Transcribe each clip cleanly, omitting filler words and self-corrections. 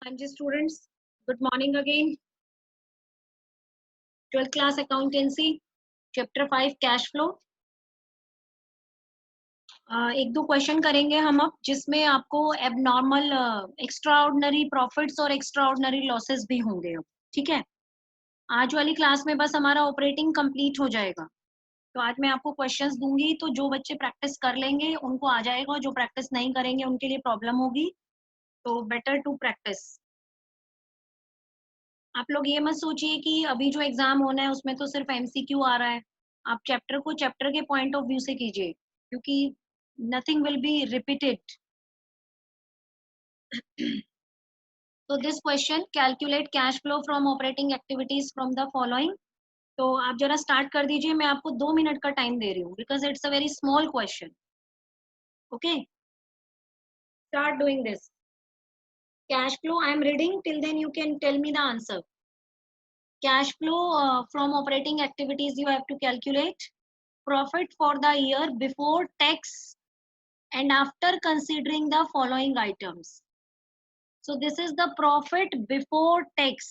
हाँ जी students, good morning again. 12th class accountancy, chapter 5 cash flow. एक दो क्वेश्चन करेंगे हम अब, जिसमें आपको एबनॉर्मल एक्स्ट्रा ऑर्डिनरी प्रॉफिट्स और एक्स्ट्रा ऑर्डिनरी लॉसेस भी होंगे अब। ठीक है, आज वाली क्लास में बस हमारा ऑपरेटिंग कंप्लीट हो जाएगा। तो आज मैं आपको क्वेश्चंस दूंगी, तो जो बच्चे प्रैक्टिस कर लेंगे उनको आ जाएगा, जो प्रैक्टिस नहीं करेंगे उनके लिए प्रॉब्लम होगी। तो बेटर टू प्रैक्टिस। आप लोग ये मत सोचिए कि अभी जो एग्जाम होना है उसमें तो सिर्फ एमसीक्यू आ रहा है। आप चैप्टर को चैप्टर के पॉइंट ऑफ व्यू से कीजिए, क्योंकि नथिंग विल बी रिपीटेड। तो this question, calculate cash flow from operating activities from the following. तो आप जरा स्टार्ट कर दीजिए, मैं आपको 2 मिनट का टाइम दे रही हूँ, because it's a very small question. Okay, start doing this cash flow. I am reading, till then you can tell me the answer. Cash flow from operating activities, you have to calculate profit for the year before tax and after considering the following items. So this is the profit before tax.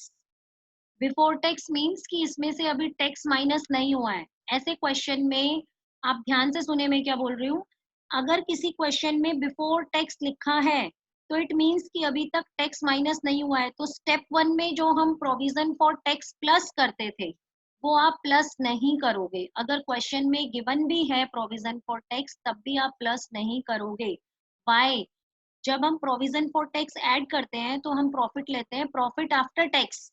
Before tax means कि इसमें से अभी tax minus नहीं हुआ है। ऐसे question में आप ध्यान से सुने, मैं क्या बोल रही हूँ। अगर किसी क्वेश्चन में बिफोर टैक्स लिखा है तो इट मीन्स कि अभी तक टैक्स माइनस नहीं हुआ है। तो स्टेप 1 में जो हम प्रोविजन फॉर टैक्स प्लस करते थे वो आप प्लस नहीं करोगे। अगर क्वेश्चन में गिवन भी है प्रोविजन फॉर टैक्स तब भी आप प्लस नहीं करोगे। वाई? जब हम प्रोविजन फॉर टैक्स ऐड करते हैं तो हम प्रॉफिट लेते हैं, profit after tax.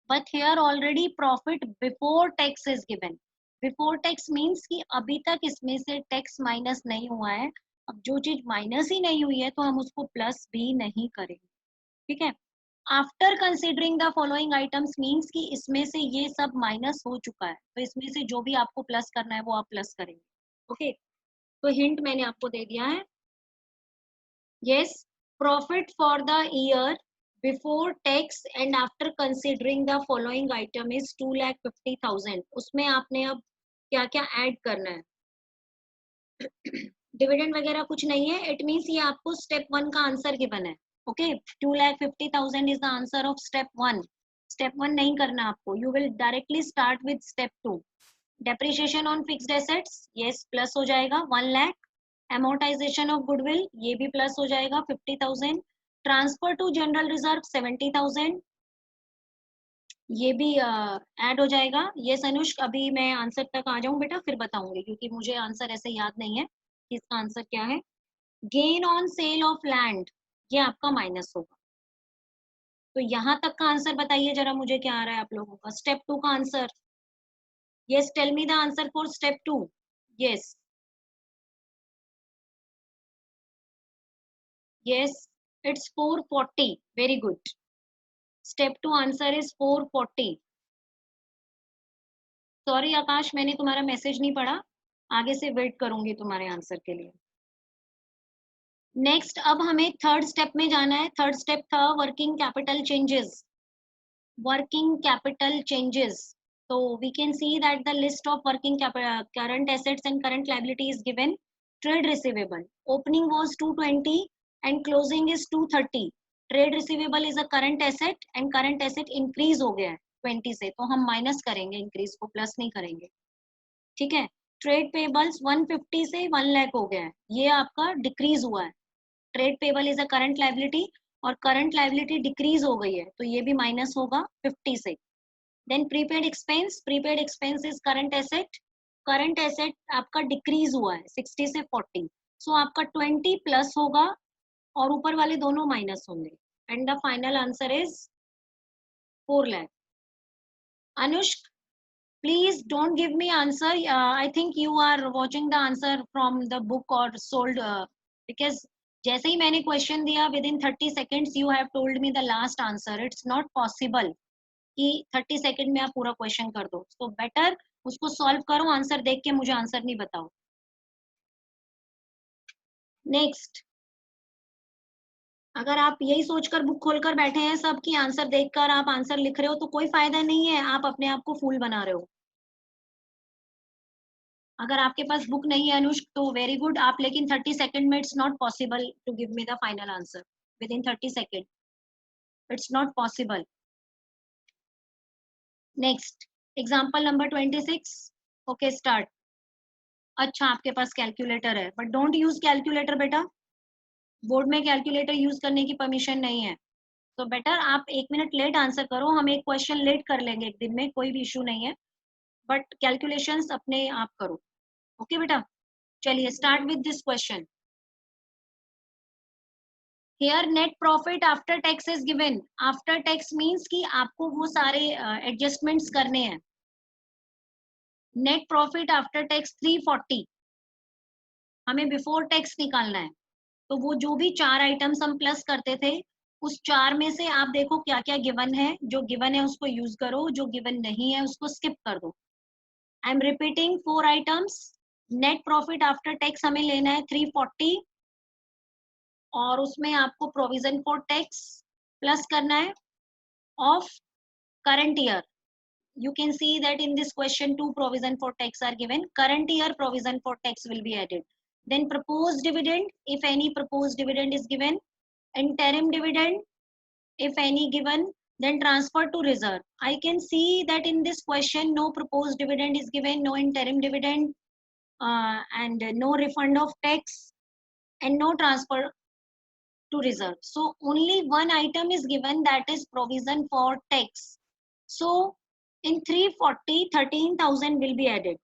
but here already profit before tax is given. Before tax means कि अभी तक इसमें से टैक्स माइनस नहीं हुआ है। अब जो चीज माइनस ही नहीं हुई है तो हम उसको प्लस भी नहीं करेंगे। ठीक है, after considering the following items means कि इसमें से ये सब माइनस हो चुका है, तो इसमें से जो भी आपको प्लस करना है वो आप प्लस करेंगे। ओके, तो हिंट मैंने आपको दे दिया है। Yes, profit for the year before tax and after considering the following item is 2,50,000। उसमें आपने अब क्या क्या ऐड करना है। डिविडेंड वगैरह कुछ नहीं है, इट मीन्स ये आपको स्टेप 1 का आंसर गिवन है। Okay, 2,50,000 is the answer of step 1। Step 1 नहीं करना आपको, you will directly start with step 2। Depreciation on fixed assets, yes plus हो जाएगा 1 लाख। amortization ऑफ गुडविल, ये भी प्लस हो जाएगा 50,000। ट्रांसफर टू जनरल रिजर्व 70,000, ये भी ऐड हो जाएगा। ये अनुष्क, अभी मैं आंसर तक आ जाऊं बेटा फिर बताऊंगी, क्योंकि मुझे आंसर ऐसे याद नहीं है कि इसका आंसर क्या है। Gain on sale of land, ये आपका माइनस होगा। तो यहाँ तक का आंसर बताइए जरा मुझे, क्या आ रहा है आप लोगों का स्टेप 2 का answer. Yes, tell me the answer for step 2। Yes yes, it's 440। Very good, step 2 answer is 440। Sorry Akash, मैंने तुम्हारा मैसेज नहीं पढ़ा, आगे से वेट करूंगी तुम्हारे आंसर के लिए। नेक्स्ट, अब हमें थर्ड स्टेप में जाना है। थर्ड स्टेप था working capital changes. Working capital changes, तो we can see that the list of working current assets and current liability is given. Trade receivable opening was 220 and closing is 230. Trade receivable is a current asset and current asset increase हो गया है 20 से, तो हम minus करेंगे, increase को plus नहीं करेंगे। ठीक है, ट्रेड पेबल्स 150 से 1 लाख हो गया है, ये आपका डिक्रीज हुआ है। Trade payable is a current liability और करंट लाइबिलिटी डिक्रीज हो गई है, तो ये भी माइनस होगा 50 से। Then prepaid expense, prepaid expense is current asset. Current asset आपका डिक्रीज हुआ है 60 से 40, सो आपका 20 प्लस होगा और ऊपर वाले दोनों माइनस होंगे। And the final answer is 4 lakh. Anushk, please don't give me answer. I think you are watching the answer from the book or sold, because जैसे ही मैंने क्वेश्चन दिया within 30 seconds you have told me the last answer. It's not possible कि 30 second में आप पूरा question कर दो। तो बेटर उसको सॉल्व करो, आंसर देख के मुझे आंसर नहीं बताओ। नेक्स्ट, अगर आप यही सोचकर बुक खोलकर बैठे हैं सब कि आंसर देखकर आप आंसर लिख रहे हो तो कोई फायदा नहीं है, आप अपने आप को फूल बना रहे हो। अगर आपके पास बुक नहीं है अनुष्क तो वेरी गुड आप, लेकिन 30 सेकंड में it's not possible to give me the final answer within 30 second. It's not possible. Next, example number 26. Okay, start. अच्छा आपके पास कैलकुलेटर है, बट डोंट यूज कैलकुलेटर बेटा, बोर्ड में कैलकुलेटर यूज करने की परमिशन नहीं है. तो बेटर आप 1 मिनट लेट आंसर करो, हम एक क्वेश्चन लेट कर लेंगे एक दिन में, कोई भी इशू नहीं है, बट कैलकुलेशंस अपने आप करो. ओके बेटा, चलिए start with this question. Here net profit after tax is given. After tax means कि आपको वो सारे एडजस्टमेंट्स करने हैं. नेट प्रॉफिट आफ्टर टैक्स 340, हमें बिफोर टैक्स निकालना है. तो वो जो भी 4 आइटम्स हम प्लस करते थे, उस 4 में से आप देखो क्या क्या गिवन है. जो गिवन है उसको यूज करो, जो गिवन नहीं है उसको स्किप कर दो. I am repeating 4 items. Net profit after tax हमें लेना है 340, और उसमें आपको प्रोविजन फॉर टैक्स प्लस करना है of current year. You can see that in this question 2 provision for tax are given. Current year provision for tax will be added. Then proposed dividend, if any proposed dividend is given. Interim dividend, if any given. Then transfer to reserve. I can see that in this question no proposed dividend is given, no interim dividend, and no refund of tax, and no transfer to reserve. So only one item is given, that is provision for tax. So in 340, 13,000 will be added.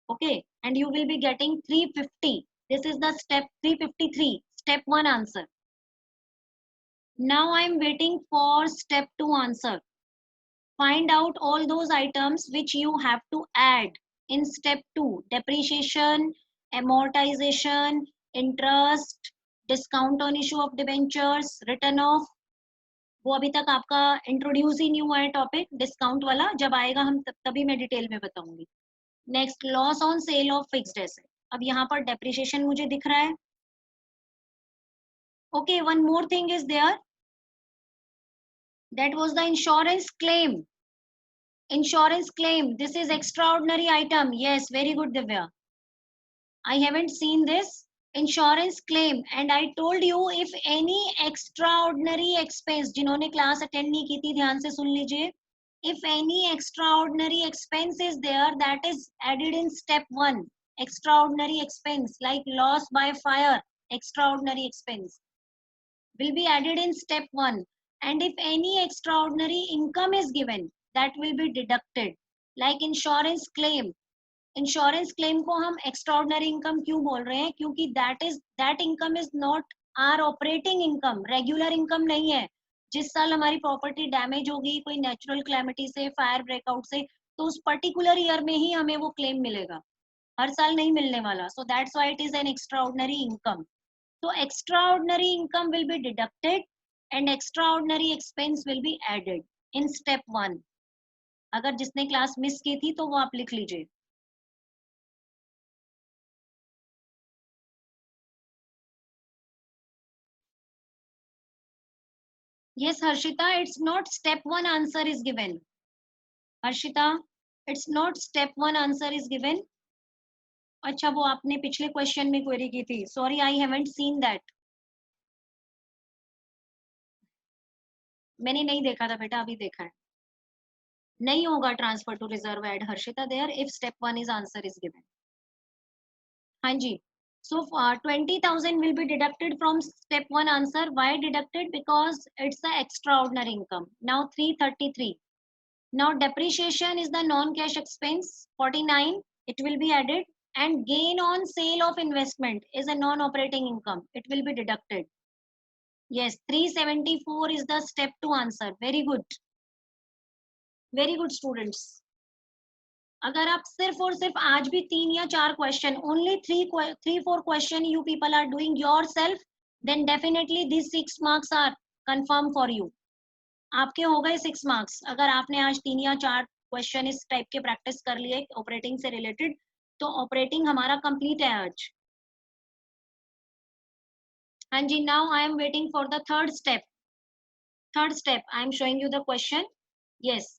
Okay, and you will be getting 350. This is the step 353, step 1 answer. Now I am waiting for step 2 answer. Find out all those items which you have to add in step 2. Depreciation, amortization, interest, discount on issue of debentures, written off. वो अभी तक आपका introduce ही नहीं हुआ है topic, discount वाला. जब आएगा हम तभी मैं डिटेल में बताऊंगी. Next, loss on sale of fixed asset. अब यहाँ पर डेप्रिसिएशन मुझे दिख रहा है. Okay, one more thing is there, that was the insurance claim. Insurance claim, this is extraordinary item. Yes, very good Divya. I haven't seen this insurance claim, and I told you if any extraordinary expense, जिन्होंने class attend नहीं की थी ध्यान से सुन लीजिए. If any extraordinary expense is there, that is added in step 1. Extraordinary expense like loss by fire, extraordinary expense will be added in step 1. And if any extraordinary income is given, that will be deducted. Like insurance claim, insurance claim को हम extraordinary income क्यों बोल रहे हैं? क्योंकि that income is not our operating income, regular income नहीं है. जिस साल हमारी प्रॉपर्टी डैमेज होगी कोई नेचुरल क्लैमिटी से, फायर ब्रेकआउट से, तो उस पर्टिकुलर ईयर में ही हमें वो क्लेम मिलेगा, हर साल नहीं मिलने वाला. So that's why it is an extraordinary income. So extraordinary income will be deducted and extraordinary expense will be added in step 1. अगर जिसने क्लास मिस की थी तो वो आप लिख लीजिए. Yes, Harshita, it's not step 1 answer is given. Harshita, it's not step 1 answer is given. अच्छा, वो आपने पिछले क्वेश्चन में क्वेरी की थी. Sorry, I haven't seen that. मैंने नहीं देखा था बेटा, अभी देखा है. नहीं होगा transfer to reserve add Harshita there if step 1 is answer is given. हाँ जी. So 20,000 will be deducted from step 1 answer. Why deducted? Because it's the extraordinary income. Now 333. Now depreciation is the non-cash expense. 49. It will be added. And gain on sale of investment is a non-operating income. It will be deducted. Yes, 374 is the step 2 answer. Very good. Very good students. अगर आप सिर्फ और सिर्फ आज भी 3 या 4 question, only 3-4 question you people are doing yourself, then definitely this 6 marks are confirm for you. आपके हो गए 6 मार्क्स अगर आपने आज 3 या 4 क्वेश्चन इस टाइप के प्रैक्टिस कर लिए ऑपरेटिंग से रिलेटेड. तो ऑपरेटिंग हमारा कंप्लीट है आज. हाँ जी. Now I am waiting for the third step. Third step I am showing you the question. Yes,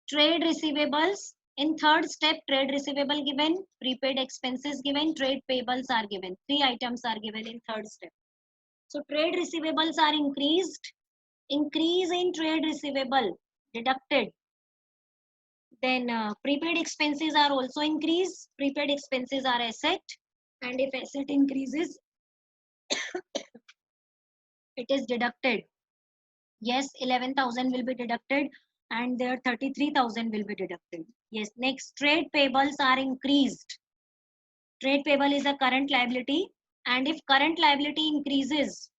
trade receivables. In third step, trade receivable given, prepaid expenses given, trade payables are given. 3 items are given in third step. So trade receivables are increased. increase in trade receivable deducted. Then prepaid expenses are also increased. Prepaid expenses are asset, and if asset increases, it is deducted. Yes, 11,000 will be deducted, and there 33,000 will be deducted. Yes, next, trade payables are increased. Trade payable is a current liability, and if current liability increases,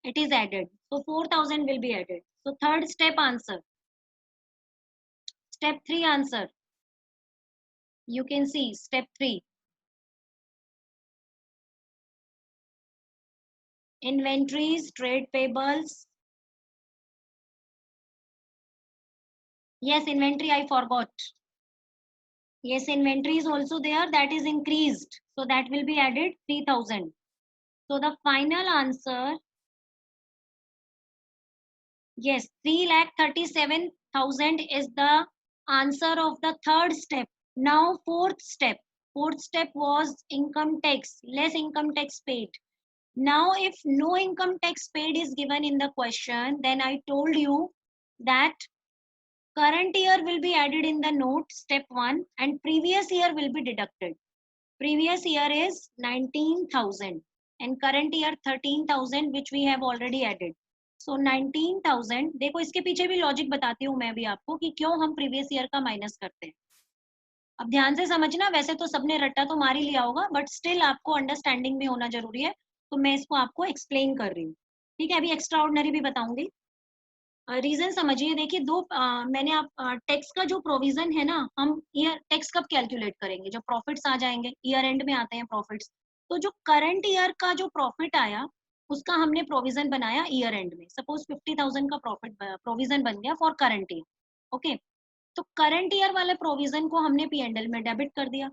it is added. So 4,000 will be added. So third step answer. Step 3 answer. You can see step 3. Inventories, trade payables. Yes, inventory I forgot. Yes, inventory is also there, that is increased. So that will be added 3,000. So the final answer, yes, 3,37,000 is the answer of the third step. Now fourth step. Fourth step was income tax, less income tax paid. Now if no income tax paid is given in the question, then I told you that current year will be added in the note, step 1, and previous year will be deducted. Previous year is 19,000 and current year 13,000, which we have already added. So 19,000, देखो इसके पीछे भी logic बताती हूँ मैं भी आपको कि क्यों हम प्रीवियस ईयर का माइनस करते हैं. अब ध्यान से समझना, वैसे तो सबने रट्टा तो मार ही लिया होगा, बट स्टिल आपको अंडरस्टैंडिंग भी होना जरूरी है, तो मैं इसको आपको एक्सप्लेन कर रही हूँ. ठीक है, अभी एक्स्ट्रा ऑर्डिनरी भी बताऊंगी. रीजन समझिए, देखिए दो मैंने आप टैक्स का जो प्रोविजन है ना, हम ईयर टैक्स कब कैलकुलेट करेंगे, जब प्रॉफिट्स आ जाएंगे, ईयर एंड में आते हैं प्रॉफिट्स. तो जो करंट ईयर का जो प्रॉफिट आया, उसका हमने प्रोविजन बनाया ईयर एंड में. सपोज 50,000 का प्रॉफिट प्रोविजन बन गया फॉर करंट ईयर. ओके, तो करंट ईयर वाले प्रोविजन को हमने पी एंड एल में डेबिट कर दिया.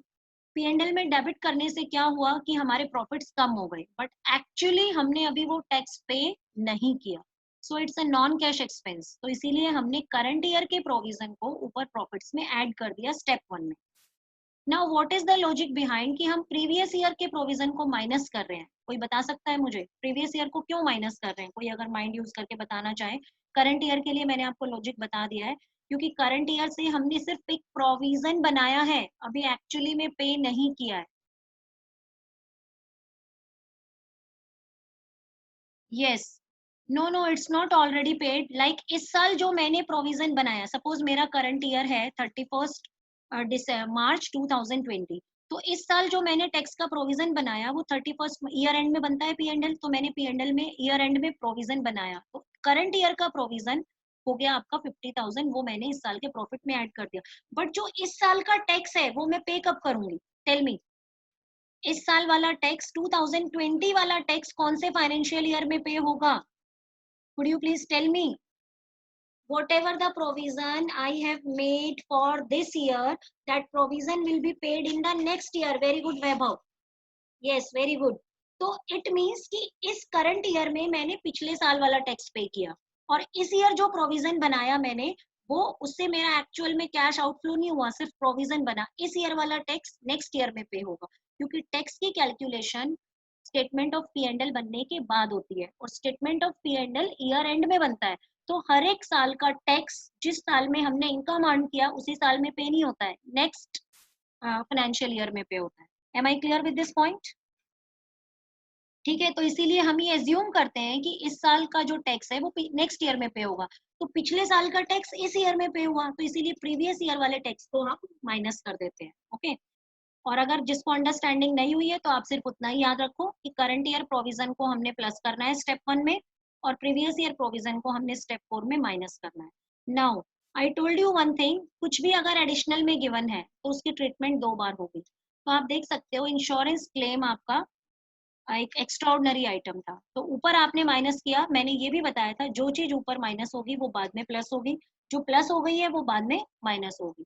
पी एंड एल में डेबिट करने से क्या हुआ कि हमारे प्रॉफिट्स कम हो गए, बट एक्चुअली हमने अभी वो टैक्स पे नहीं किया. So it's a non cash expense. तो इसीलिए हमने करंट ईयर के प्रोविजन को ऊपर प्रॉफिट्स में ऐड कर दिया स्टेप 1 में. Now what is the logic behind कि हम प्रीवियस ईयर के प्रोविजन को माइनस कर रहे हैं? कोई बता सकता है मुझे प्रीवियस ईयर को क्यों माइनस कर रहे हैं? कोई अगर माइंड यूज करके बताना चाहे. करंट ईयर के लिए मैंने आपको लॉजिक बता दिया है, क्योंकि करंट ईयर से हमने सिर्फ एक प्रोविजन बनाया है, अभी एक्चुअली में पे नहीं किया है. Yes, no no, it's not already paid. Like इस साल जो मैंने प्रोविजन बनाया, सपोज मेरा करंट ईयर है 31 मार्च 2020, तो इस साल जो मैंने टैक्स का प्रोविजन बनाया वो 31 ईयर एंड में बनता है पी एंड एल, तो मैंने पी एंड एल में ईयर एंड में प्रोविजन बनाया, तो करंट ईयर का प्रोविजन हो गया आपका 50,000, वो मैंने इस साल के प्रॉफिट में ऐड कर दिया. बट जो इस साल का टैक्स है वो मैं पे कब करूंगी? Tell me. इस साल वाला टैक्स 2020 वाला टैक्स कौन से फाइनेंशियल ईयर में पे होगा? Could you please tell me? Whatever the provision I have made for this year, that provision will be paid in the next year. Very good, Vaibhav. Yes, very good. तो it means कि इस current year में मैंने पिछले साल वाला tax पे किया, और इस ईयर जो प्रोविजन बनाया मैंने, वो उससे मेरा एक्चुअल में कैश आउटफ्लो नहीं हुआ, सिर्फ प्रोविजन बना. इस ईयर वाला टैक्स नेक्स्ट ईयर में पे होगा, क्योंकि टैक्स की calculation statement of P and L बनने के बाद होती है, और statement of P and L year and में बनता है. तो हर एक साल का टैक्स जिस साल में हमने इनकम अर्न किया उसी साल में पे नहीं होता है, नेक्स्ट फाइनेंशियल ईयर में पे होता है. Am I clear with this point? ठीक है, तो इसीलिए हम ये एज्यूम करते हैं कि इस साल का जो टैक्स है वो नेक्स्ट ईयर में पे होगा. तो पिछले साल का टैक्स इस ईयर में पे हुआ, तो इसीलिए प्रीवियस ईयर वाले टैक्स को हम माइनस कर देते हैं. ओके, और अगर जिसको अंडरस्टैंडिंग नहीं हुई है तो आप सिर्फ उतना ही याद रखो कि करंट ईयर प्रोविजन को हमने प्लस करना है स्टेप 1 में, और प्रीवियस ईयर प्रोविजन को हमने स्टेप 4 में माइनस करना है. Now I told you one thing, कुछ भी अगर एडिशनल में गिवन है तो उसकी ट्रीटमेंट 2 बार होगी. तो आप देख सकते हो इंश्योरेंस क्लेम आपका एक एक्स्ट्राऑर्डिनरी आइटम था, तो ऊपर आपने माइनस किया. मैंने ये भी बताया था जो चीज ऊपर माइनस होगी वो बाद में प्लस होगी, जो प्लस हो गई है वो बाद में माइनस होगी.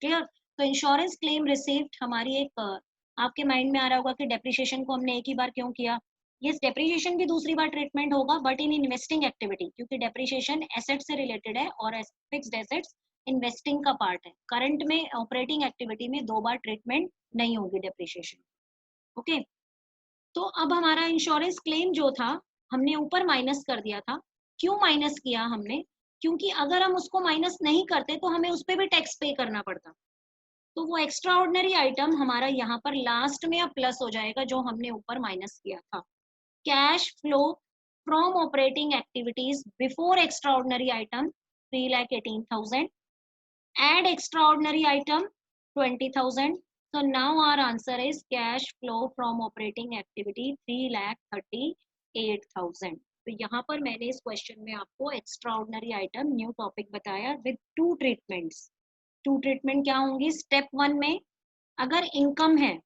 क्लियर? तो इंश्योरेंस क्लेम रिसीव्ड हमारी एक आपके माइंड में आ रहा होगा कि डेप्रिसिएशन को हमने एक ही बार क्यों किया. ये डेप्रिसिएशन भी दूसरी बार ट्रीटमेंट होगा, बट इन इन्वेस्टिंग एक्टिविटी, क्योंकि डेप्रिसिएशन एसेट से रिलेटेड है और फिक्स्ड एसेट्स इन्वेस्टिंग का पार्ट है. करंट में ऑपरेटिंग एक्टिविटी में 2 बार ट्रीटमेंट नहीं होगी डेप्रिसिएशन. ओके, तो अब हमारा इंश्योरेंस क्लेम जो था हमने ऊपर माइनस कर दिया था, क्यों माइनस किया हमने? क्योंकि अगर हम उसको माइनस नहीं करते तो हमें उस पर भी टैक्स पे करना पड़ता। तो वो एक्स्ट्रा ऑर्डिनरी आइटम हमारा यहाँ पर लास्ट में या प्लस हो जाएगा जो हमने ऊपर माइनस किया था। Cash flow from operating activities before extra ordinary item 3,18,000, add extraordinary item 20,000. So now our answer is cash flow from operating activity 3,38,000. तो यहाँ पर मैंने इस क्वेश्चन में आपको एक्स्ट्राऑर्डिनरी आइटम न्यू टॉपिक बताया with two treatments. Two treatment क्या होंगी? स्टेप 1 में अगर इनकम है,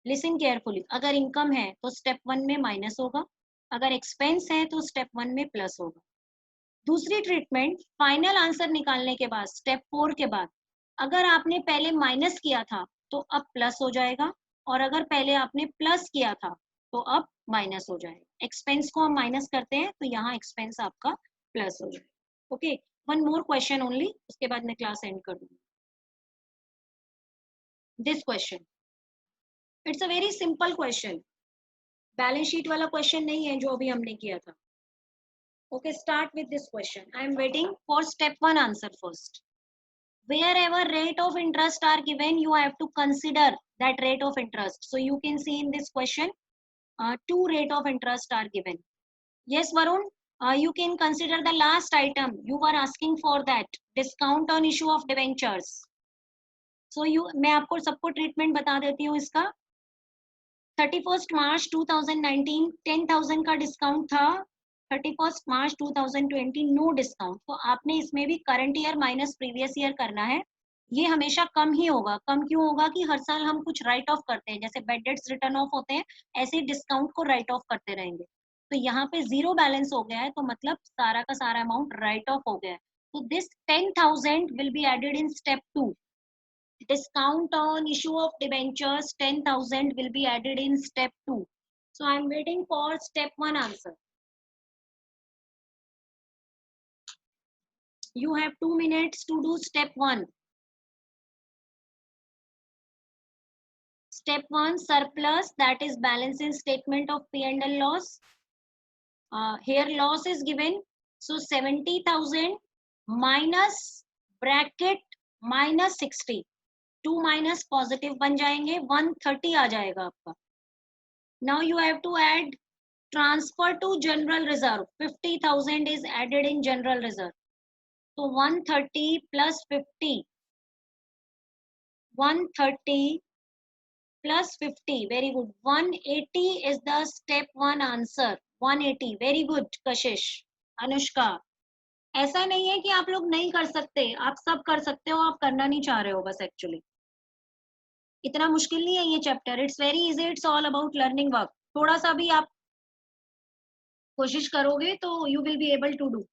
लिसन केयरफुली, अगर इनकम है तो स्टेप 1 में माइनस होगा, अगर एक्सपेंस है तो स्टेप 1 में प्लस होगा। दूसरी ट्रीटमेंट फाइनल आंसर निकालने के बाद स्टेप 4 के बाद अगर आपने पहले माइनस किया था तो अब प्लस हो जाएगा, और अगर पहले आपने प्लस किया था तो अब माइनस हो जाएगा। एक्सपेंस को हम माइनस करते हैं तो यहाँ एक्सपेंस आपका प्लस हो जाएगा। Okay, one more question only, उसके बाद मैं क्लास एंड कर दूंगी। This question, it's a very simple question, balance sheet वाला क्वेश्चन नहीं है जो अभी हमने किया था। Okay, start with this question. I am waiting for step 1 answer first. Wherever rate of interest are given, you have to consider that rate of interest. So you can see in this question, two rate of interest are given. Yes, Varun, you can consider the last item. You were asking for that discount on issue of debentures. So मैं आपको सबको treatment बता देती हूँ इसका। 31st March 2019 10,000 का discount था, 31st March 2020 no discount. तो आपने इसमें भी current year minus previous year करना है। ये हमेशा कम ही होगा। कम क्यों होगा? कि हर साल हम कुछ राइट ऑफ करते हैं, जैसे बेड डेट्स रिटर्न ऑफ होते हैं, ऐसे ही डिस्काउंट को राइट ऑफ करते रहेंगे। तो यहाँ पे जीरो बैलेंस हो गया है, तो मतलब सारा का सारा अमाउंट राइट ऑफ हो गया है। तो this 10,000 will be added in step 2। Discount on issue of debentures 10,000 will be added in step 2. So I am waiting for step 1 answer. You have 2 minutes to do step 1. Step 1, surplus, that is balance in statement of P&L loss. Here loss is given. So 70,000 minus bracket minus 60. 2 minus positive बन जाएंगे, 130 आ जाएगा आपका। Now you have to add transfer to general reserve. 50,000 is added in general reserve. So 130 plus 50. 130 plus 50. Very good. 180 is the step 1 answer. 180. Very good, Kashish. Anushka. ऐसा नहीं है कि आप लोग नहीं कर सकते, आप सब कर सकते हो, आप करना नहीं चाह रहे हो बस। एक्चुअली इतना मुश्किल नहीं है ये chapter. It's very easy, it's all about learning work. थोड़ा सा भी आप कोशिश करोगे तो you will be able to do.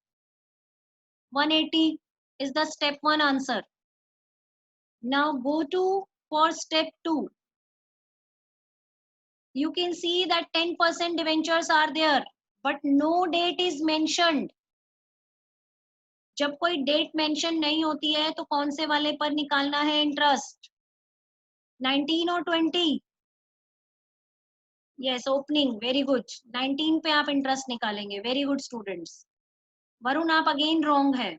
180 is the step 1 answer. Now go to for step 2. You can see that 10% debentures are there, but no date is mentioned. जब कोई date mention नहीं होती है तो कौन से वाले पर निकालना है इंटरेस्ट? 19 और 20? Yes, opening. Very good. 19 पे आप इंटरेस्ट निकालेंगे। Very good students. वरुण आप अगेन रॉन्ग है।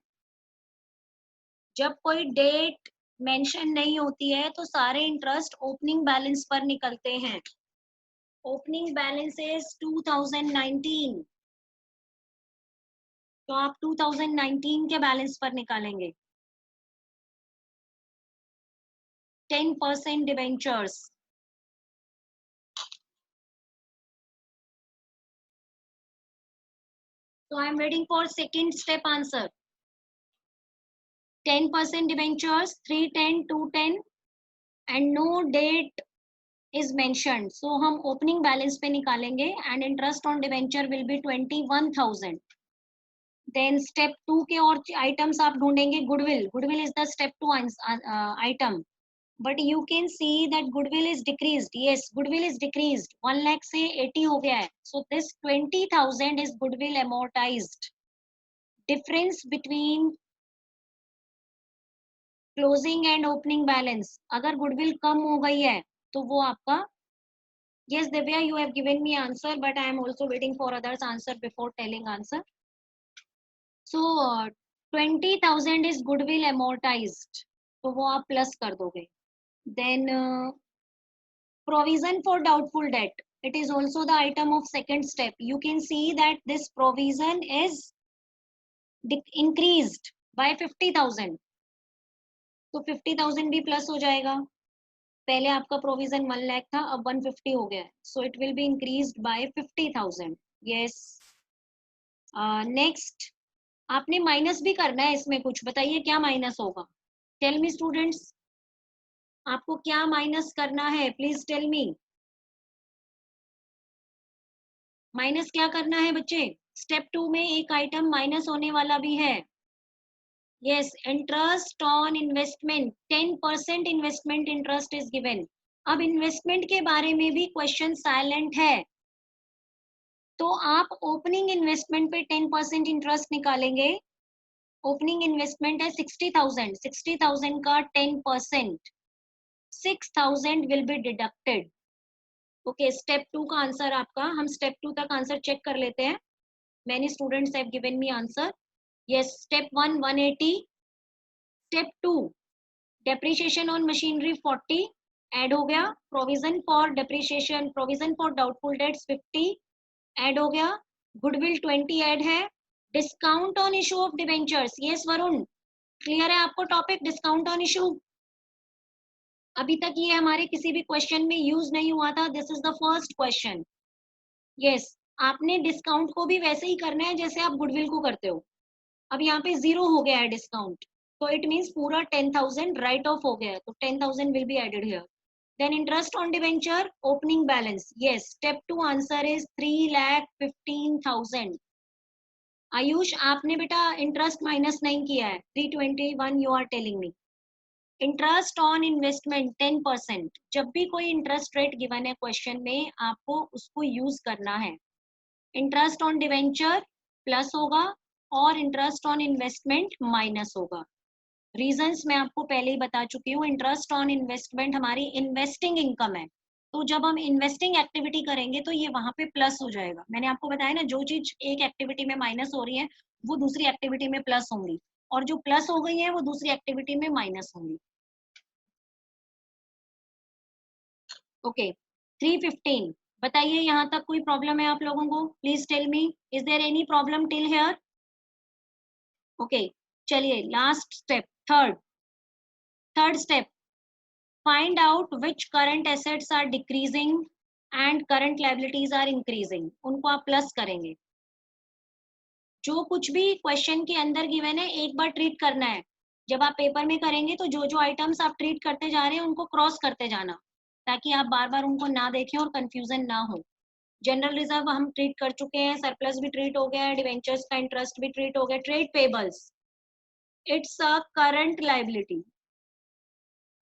जब कोई डेट मेंशन नहीं होती है तो सारे इंटरेस्ट ओपनिंग बैलेंस पर निकलते हैं। ओपनिंग बैलेंस इज 2019, तो आप 2019 के बैलेंस पर निकालेंगे। 10% debentures. So I am waiting for second step answer. 10% debentures, 310, 210 and no date is mentioned. So हम opening balance पे निकालेंगे and interest on debenture will be 21,000. Then step 2 के और items आप ढूंढेंगे। goodwill. Goodwill is the step 2 item. But you can see that goodwill is decreased. Yes, goodwill is decreased. 1 lakh से 80 हो गया है. So this 20,000 is goodwill amortized. Difference between closing and opening balance, अगर goodwill कम हो गई है तो वो आपका। Yes Divya, you have given me answer but I am also waiting for others answer before telling answer. So 20,000 is goodwill amortized, तो वो आप प्लस कर दोगे. Then provision for doubtful debt, it is also the item of second step. You can see that this provision is increased by 50,000, तो 50,000 भी plus हो जाएगा. पहले आपका प्रोविजन 1 लाख था, अब 150 हो गया है, so it will be increased by 50,000. Yes. Next आपने माइनस भी करना है इसमें. कुछ बताइए क्या माइनस होगा. टेल मी स्टूडेंट्स, आपको क्या माइनस करना है, प्लीज टेल मी. माइनस क्या करना है बच्चे. स्टेप 2 में एक आइटम माइनस होने वाला भी है. Yes, interest on investment, 10% investment interest is given. अब इन्वेस्टमेंट के बारे में भी क्वेश्चन साइलेंट है, तो आप ओपनिंग इन्वेस्टमेंट पे 10% इंटरेस्ट निकालेंगे. ओपनिंग इन्वेस्टमेंट है 60,000, 60,000 का 10%, 6,000 will be deducted. Okay, step 2 का आंसर आपका, हम स्टेप 2 तक आंसर चेक कर लेते हैं. Many students have given me answer. Yes, step 1 180, step 2 depreciation on machinery 40 add हो गया. provision for depreciation, provision for doubtful debts 50 add हो गया. goodwill 20 ऐड है. discount on issue of debentures. yes Varun, clear है आपको टॉपिक डिस्काउंट ऑन इशू. अभी तक ये हमारे किसी भी क्वेश्चन में यूज नहीं हुआ था. This is the first question. Yes, आपने डिस्काउंट को भी वैसे ही करना है जैसे आप गुडविल को करते हो. अब यहाँ पे 0 हो गया है डिस्काउंट, तो इट मीन्स पूरा 10,000 राइट ऑफ हो गया है, तो 10,000 will be added here. Then interest on debenture opening balance. Yes, step 2 answer is 3,15,000. Ayush, आपने बेटा इंटरेस्ट माइनस नहीं किया है. 321 you are telling me. Interest on investment 10%. जब भी कोई इंटरेस्ट रेट गिवन है क्वेश्चन में, आपको उसको यूज करना है. इंटरेस्ट ऑन डिवेंचर प्लस होगा और इंटरेस्ट ऑन इन्वेस्टमेंट माइनस होगा. रीजंस मैं आपको पहले ही बता चुकी हूँ. इंटरेस्ट ऑन इन्वेस्टमेंट हमारी इन्वेस्टिंग इनकम है, तो जब हम इन्वेस्टिंग एक्टिविटी करेंगे तो ये वहां पे प्लस हो जाएगा. मैंने आपको बताया ना, जो चीज एक एक्टिविटी में माइनस हो रही है वो दूसरी एक्टिविटी में प्लस होंगी, और जो प्लस हो गई है वो दूसरी एक्टिविटी में माइनस होंगी. ओके, 315. बताइए यहाँ तक कोई प्रॉब्लम है आप लोगों को. Please tell me, is there any problem till here. Okay, चलिए last step, third step. Find out which current assets are decreasing and current liabilities are increasing. उनको आप प्लस करेंगे. जो कुछ भी क्वेश्चन के अंदर गिवन है एक बार ट्रीट करना है. जब आप पेपर में करेंगे तो जो जो आइटम्स आप ट्रीट करते जा रहे हैं उनको क्रॉस करते जाना, ताकि आप बार बार उनको ना देखें और कंफ्यूजन ना हो. जनरल रिजर्व हम ट्रीट कर चुके हैं, सरप्लस भी ट्रीट हो गया है, डिवेंचर्स का इंटरेस्ट भी ट्रीट हो गया. Trade payables, it's a current liability.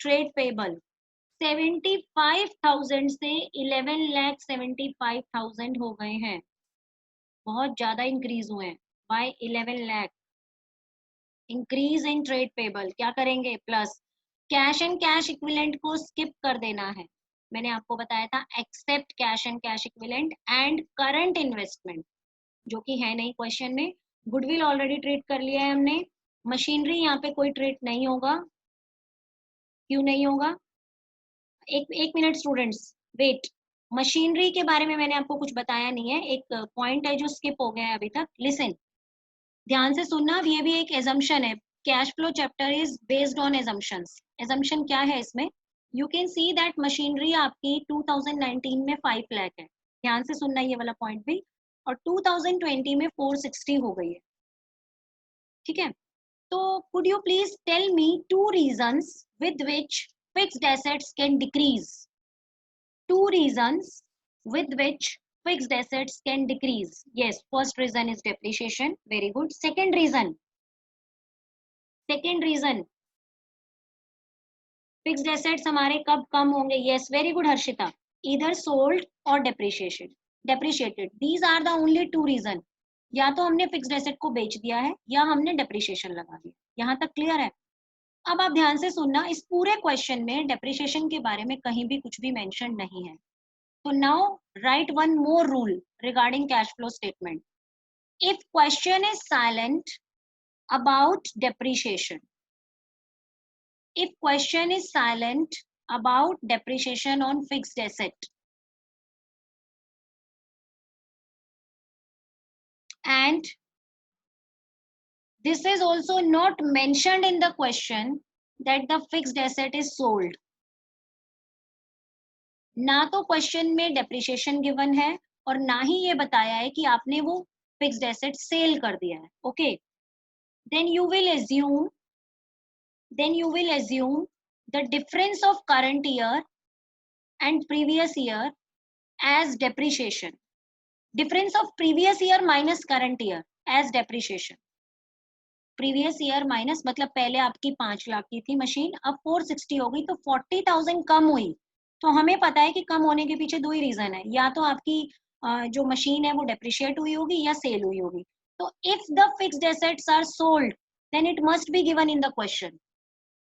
Trade payable 75,000 से 11,75,000 हो गए हैं. बहुत ज्यादा इंक्रीज हुए हैं by 11 lakh. Increase in trade payable क्या करेंगे, plus. Cash and cash equivalent को स्किप कर देना है. मैंने आपको बताया था except cash and cash equivalent and current investment, जो कि है नहीं क्वेश्चन में. गुडविल ऑलरेडी ट्रीट कर लिया है हमने. मशीनरी यहाँ पे कोई ट्रीट नहीं होगा. क्यों नहीं होगा, एक मिनट स्टूडेंट्स, वेट. मशीनरी के बारे में मैंने आपको कुछ बताया नहीं है. एक पॉइंट है जो स्किप हो गया है अभी तक. लिसन, ध्यान से सुनना. ये भी एक एजम्पशन है. Cash flow chapter is based on assumptions. Assumption क्या है इसमें. You can see that machinery आपकी 2019 में 5 लाख है. ध्यान से सुनना ये वाला पॉइंट भी. और 2020 में 460 हो गई है. ठीक है, तो could you please tell me 2 reasons with which fixed assets can decrease. 2 reasons with which fixed assets can decrease. Yes, first reason is depreciation. Very good. Second reason fixed assets हमारे कब कम होंगे. Yes, very good Harshita. Either sold or depreciated. These are the only 2 reason. या तो हमने fixed asset को बेच दिया है या हमने डेप्रिसिएशन लगा दिया. यहाँ तक क्लियर है. अब आप ध्यान से सुनना, इस पूरे क्वेश्चन में डेप्रिसिएशन के बारे में कहीं भी कुछ भी मेंशन नहीं है. तो now right one more rule regarding cash flow statement. If question is silent about depreciation. If question is silent about depreciation on fixed asset and this is also not mentioned in the question that the fixed asset is sold, ना तो question में depreciation given है और ना ही ये बताया है कि आपने वो फिक्स्ड एसेट सेल कर दिया है. Okay, then you will assume the difference of current year and previous year as depreciation. Difference of previous year minus current year as depreciation. Previous year minus मतलब पहले आपकी 5 लाख की थी मशीन, अब 460 हो गई तो 40,000 कम हुई. तो हमें पता है कि कम होने के पीछे दो ही रीजन है, या तो आपकी जो मशीन है वो डेप्रिशिएट हुई होगी या सेल हुई होगी. तो if the fixed assets are sold then it must be given in the question.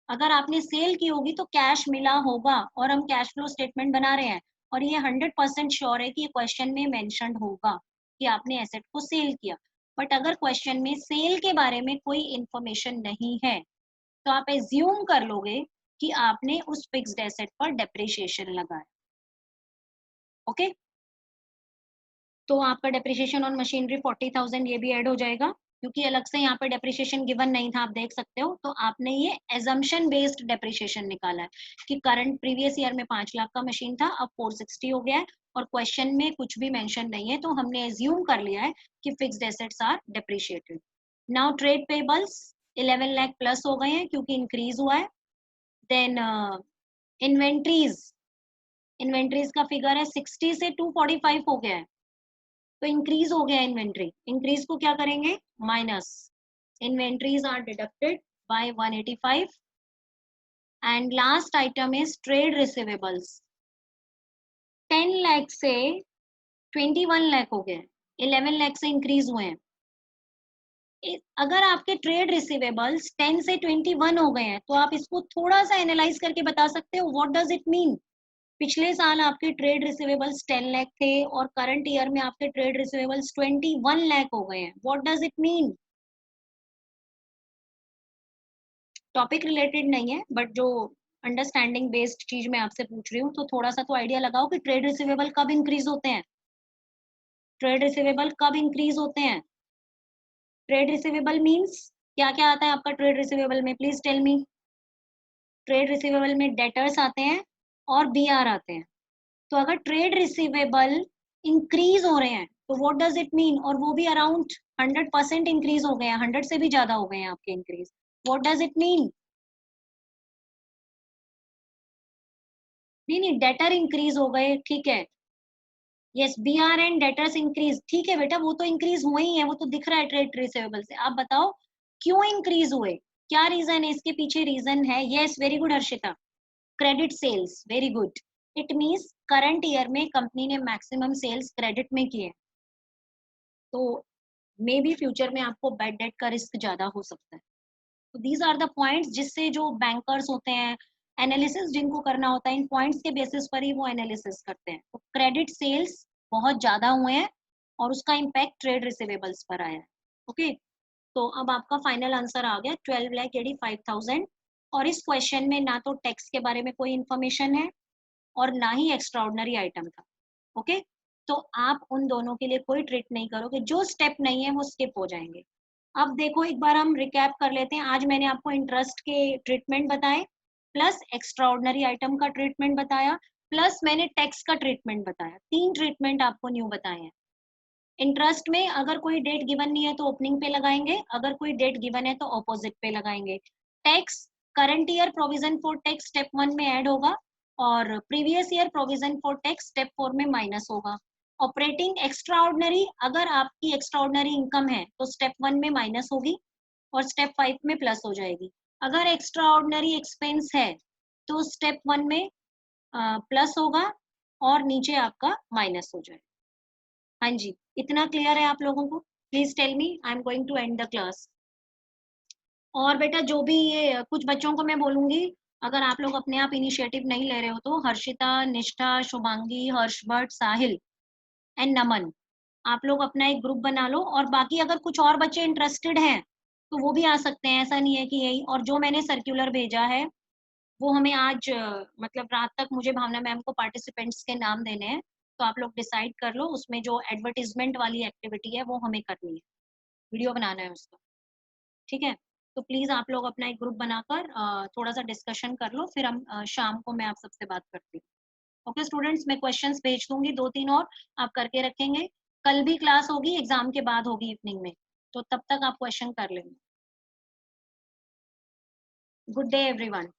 अगर आपने सेल की होगी तो कैश मिला होगा और हम कैश फ्लो स्टेटमेंट बना रहे हैं और ये 100% श्योर है कि ये क्वेश्चन में मेंशन होगा कि आपने एसेट को सेल किया. बट अगर क्वेश्चन में सेल के बारे में कोई इंफॉर्मेशन नहीं है तो आप एज्यूम कर लोगे कि आपने उस फिक्स्ड एसेट पर डेप्रिसिएशन लगाया. ओके, तो आपका डेप्रिसिएशन ऑन मशीनरी 40,000 ये भी ऐड हो जाएगा क्योंकि अलग से यहाँ पे डेप्रिसिएशन गिवन नहीं था, आप देख सकते हो. तो आपने ये एजम्पशन बेस्ड डेप्रिसिएशन निकाला है कि करंट प्रीवियस ईयर में 5 लाख का मशीन था, अब 460 हो गया है और क्वेश्चन में कुछ भी मेंशन नहीं है, तो हमने एज्यूम कर लिया है कि fixed assets are depreciated. Now trade payables 11 lakh plus हो गए हैं क्योंकि इंक्रीज हुआ है. देन इन्वेंट्रीज का फिगर है 60 से 245 हो गया है, तो इंक्रीज हो गया इन्वेंट्री. इंक्रीज को क्या करेंगे, minus. Inventories are deducted by 185 and last item is trade receivables. 10 lakh से 21 लाख हो गए, 11 लाख से इंक्रीज हुए हैं. अगर आपके ट्रेड रिसीवेबल्स 10 से 21 हो गए हैं तो आप इसको थोड़ा सा एनालाइज करके बता सकते हो व्हाट डज इट मीन. पिछले साल आपके ट्रेड रिसीवेबल्स 10 लाख थे और करंट ईयर में आपके ट्रेड रिसीवेबल्स 21 लाख हो गए हैं. What does it mean. Topic related नहीं है बट जो अंडरस्टैंडिंग बेस्ड चीज मैं आपसे पूछ रही हूँ, तो थोड़ा सा तो आइडिया लगाओ कि ट्रेड रिसीवेबल कब इंक्रीज होते हैं. ट्रेड रिसीवेबल कब इंक्रीज होते हैं. ट्रेड रिसीवेबल मीन्स क्या क्या आता है आपका ट्रेड रिसीवेबल में, please tell me. Trade receivable में डेटर्स आते हैं और बीआर आते हैं. तो अगर ट्रेड रिसीवेबल इंक्रीज हो रहे हैं तो व्हाट डज इट मीन, और वो भी अराउंड 100% इंक्रीज हो गए हैं, 100 से भी ज्यादा हो गए हैं आपके increase. What does it mean. नहीं, डेटर इंक्रीज हो गए, ठीक है. Yes, BR and debtors increase, ठीक है बेटा, वो तो इंक्रीज हुए ही है, वो तो दिख रहा है ट्रेड रिसीवेबल से. आप बताओ क्यों इंक्रीज हुए, क्या रीजन है इसके पीछे. रीजन है, yes very good Harshita, credit sales, very good. It means current year में कंपनी ने मैक्सिमम सेल्स क्रेडिट में किए, तो मे बी फ्यूचर में आपको बैड डेट का रिस्क ज्यादा हो सकता है. तो दीज आर द पॉइंट्स जिससे जो बैंकर्स होते हैं, एनालिसिस जिनको करना होता है, इन पॉइंट्स के बेसिस पर ही वो एनालिसिस करते हैं. तो क्रेडिट सेल्स बहुत ज्यादा हुए हैं और उसका इम्पैक्ट ट्रेड रिसीवेबल्स पर आया है. ओके, तो अब आपका फाइनल आंसर आ गया 12,85,000. और इस क्वेश्चन में ना तो टैक्स के बारे में कोई इंफॉर्मेशन है और ना ही एक्स्ट्राऑर्डिनरी आइटम था. ओके, तो आप उन दोनों के लिए कोई ट्रीट नहीं करोगे, जो स्टेप नहीं है वो स्किप हो जाएंगे. अब देखो एक बार हम रिकैप कर लेते हैं. आज मैंने आपको इंटरेस्ट के ट्रीटमेंट बताए, प्लस एक्स्ट्राऑर्डिनरी आइटम का ट्रीटमेंट बताया, प्लस मैंने टैक्स का ट्रीटमेंट बताया. 3 ट्रीटमेंट आपको न्यू बताए हैं. इंटरेस्ट में अगर कोई डेट गिवन नहीं है तो ओपनिंग पे लगाएंगे, अगर कोई डेट गिवन है तो ऑपोजिट पे लगाएंगे. Tax, current year provision for tax step 1 में ऐड होगा और previous year provision for tax step 4 में माइनस होगा. ऑपरेटिंग एक्स्ट्राऑर्डिनरी, अगर आपकी एक्स्ट्राऑर्डिनरी इनकम है तो स्टेप 1 में माइनस होगी और स्टेप 5 में प्लस हो जाएगी. अगर एक्स्ट्राऑर्डिनरी एक्सपेंस है तो स्टेप 1 में प्लस होगा और नीचे आपका माइनस हो जाएगा. हाँ जी, इतना क्लियर है आप लोगों को. Please tell me, I am going to end the class. और बेटा जो भी ये कुछ बच्चों को मैं बोलूंगी, अगर आप लोग अपने आप इनिशिएटिव नहीं ले रहे हो तो हर्षिता, निष्ठा, शुभांगी, हर्षभट्ट, साहिल एंड नमन, आप लोग अपना एक ग्रुप बना लो. और बाकी अगर कुछ और बच्चे इंटरेस्टेड हैं तो वो भी आ सकते हैं, ऐसा नहीं है कि यही। और जो मैंने सर्कुलर भेजा है वो हमें आज मतलब रात तक मुझे भावना मैम को पार्टिसिपेंट्स के नाम देने हैं, तो आप लोग डिसाइड कर लो। उसमें जो एडवर्टीजमेंट वाली एक्टिविटी है वो हमें करनी है, वीडियो बनाना है उसका, ठीक है। तो प्लीज आप लोग अपना एक ग्रुप बनाकर थोड़ा सा डिस्कशन कर लो, फिर हम शाम को मैं आप सबसे बात करती हूँ। ओके स्टूडेंट्स, मैं क्वेश्चंस भेज दूंगी 2-3 और आप करके रखेंगे। कल भी क्लास होगी, एग्जाम के बाद होगी इवनिंग में, तो तब तक आप क्वेश्चन कर लेंगे। Good day everyone.